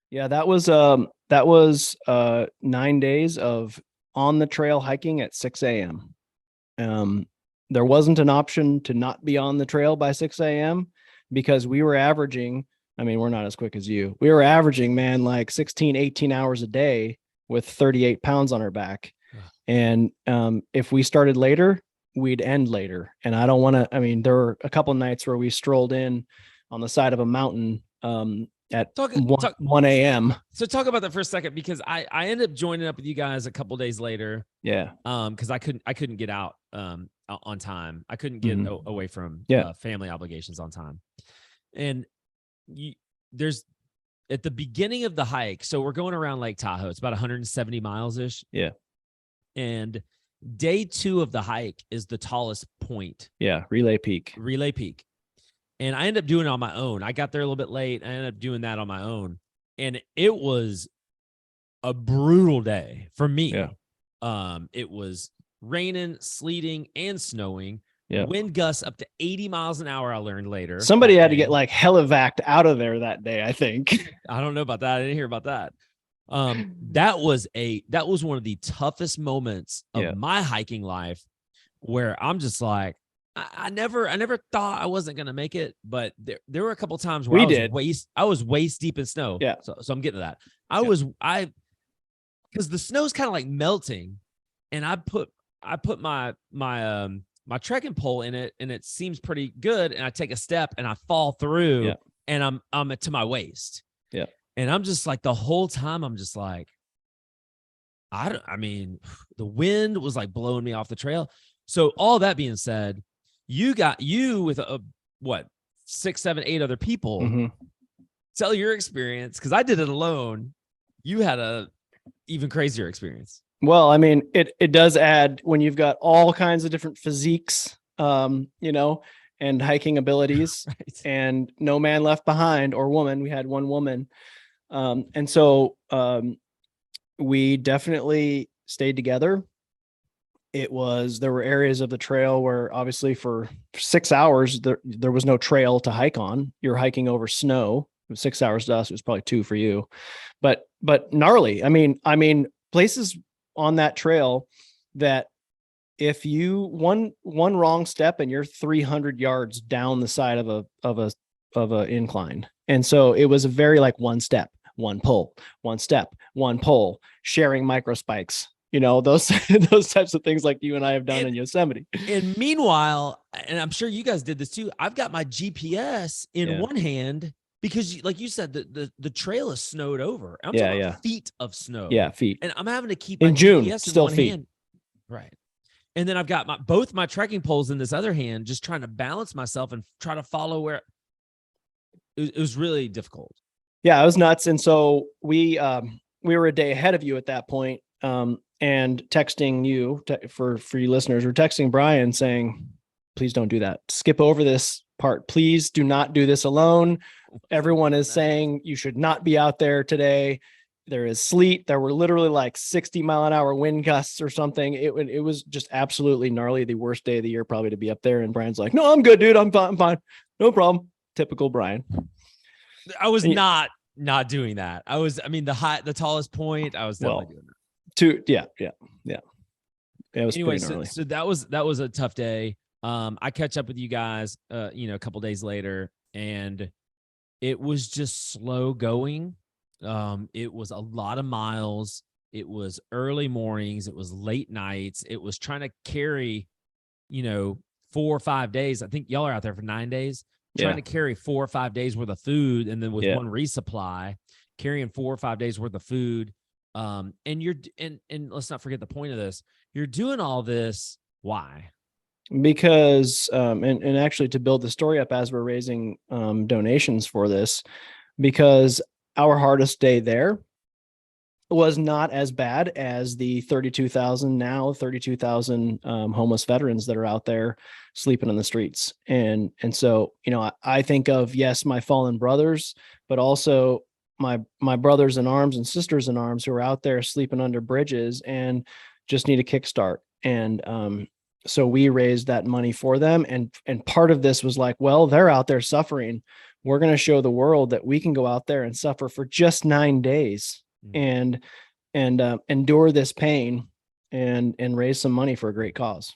Yeah, that was 9 days of on the trail hiking at 6 a.m. There wasn't an option to not be on the trail by 6 a.m. because we were averaging, I mean, we're not as quick as you. We were averaging, man, like 16, 18 hours a day with 38 pounds on our back. And if we started later, we'd end later. And I don't want to, I mean, there were a couple nights where we strolled in on the side of a mountain at Talk, 1 a.m. So talk about that for a second, because I ended up joining up with you guys a couple days later. Yeah. Because I couldn't get out on time. I couldn't get away from family obligations on time. And there's at the beginning of the hike, so we're going around Lake Tahoe. It's about 170 miles ish. Yeah. And day 2 of the hike is the tallest point. Yeah. Relay Peak. And I ended up doing it on my own. I got there a little bit late. I ended up doing that on my own. And it was a brutal day for me. Yeah. It was raining, sleeting, and snowing. Yeah. Wind gusts up to 80 miles an hour, I learned later. Somebody had to get like helivaced out of there that day, I think. I don't know about that. I didn't hear about that. That was one of the toughest moments of my hiking life, where I'm just like, I never thought I wasn't going to make it, but there were a couple times where I was waist deep in snow. Yeah. So I'm getting to that. Because the snow's kind of like melting, and I put my trekking pole in it, and it seems pretty good. And I take a step and I fall through, and I'm to my waist. Yeah. And I'm just like, the whole time I'm just like, I mean, the wind was like blowing me off the trail. So all that being said, you with what, 6, 7, 8 other people, tell your experience. Cause I did it alone. You had a even crazier experience. Well, I mean, it does add when you've got all kinds of different physiques, and hiking abilities, right. And no man left behind, or woman. We had one woman. And so we definitely stayed together. There were areas of the trail where obviously for 6 hours, there was no trail to hike on. You're hiking over snow. It was 6 hours to us. It was probably 2 for you, but gnarly. I mean, places on that trail that if you one wrong step and you're 300 yards down the side of a incline. And so it was a very like one step, one pull, one step, one pull, sharing micro spikes, those types of things like you and I have done in Yosemite. And meanwhile, and I'm sure you guys did this too, I've got my GPS in one hand, because like you said, the trail is snowed over. I'm talking about feet of snow. Yeah, feet. And I'm having to keep in my June GPS still in one feet. hand. Right. And then I've got both my trekking poles in this other hand, just trying to balance myself and try to follow where it was really difficult. Yeah, it was nuts. And so we were a day ahead of you at that point, and texting you for you listeners, we're texting Brian saying, please don't do that. Skip over this part. Please do not do this alone. Everyone is saying you should not be out there today. There is sleet. There were literally like 60-mile-an-hour wind gusts or something. It was just absolutely gnarly. The worst day of the year probably to be up there. And Brian's like, no, I'm good, dude. I'm fine. No problem. Typical Brian. I was not doing that. The tallest point, I was definitely doing that. Yeah. It was anyway, pretty gnarly. So that was a tough day. I catch up with you guys, a couple days later, and it was just slow going. It was a lot of miles. It was early mornings. It was late nights. It was trying to carry, 4 or 5 days. I think y'all are out there for 9 days, trying to carry 4 or 5 days worth of food. And then with one resupply, carrying 4 or 5 days worth of food. And let's not forget the point of this. You're doing all this. Why? Because, and actually to build the story up as we're raising donations for this, because our hardest day there was not as bad as the 32,000 homeless veterans that are out there sleeping in the streets. And so, I think of, yes, my fallen brothers, but also my brothers in arms and sisters in arms who are out there sleeping under bridges and just need a kickstart. And So we raised that money for them. And part of this was like, well, they're out there suffering. We're going to show the world that we can go out there and suffer for just 9 days and endure this pain and raise some money for a great cause.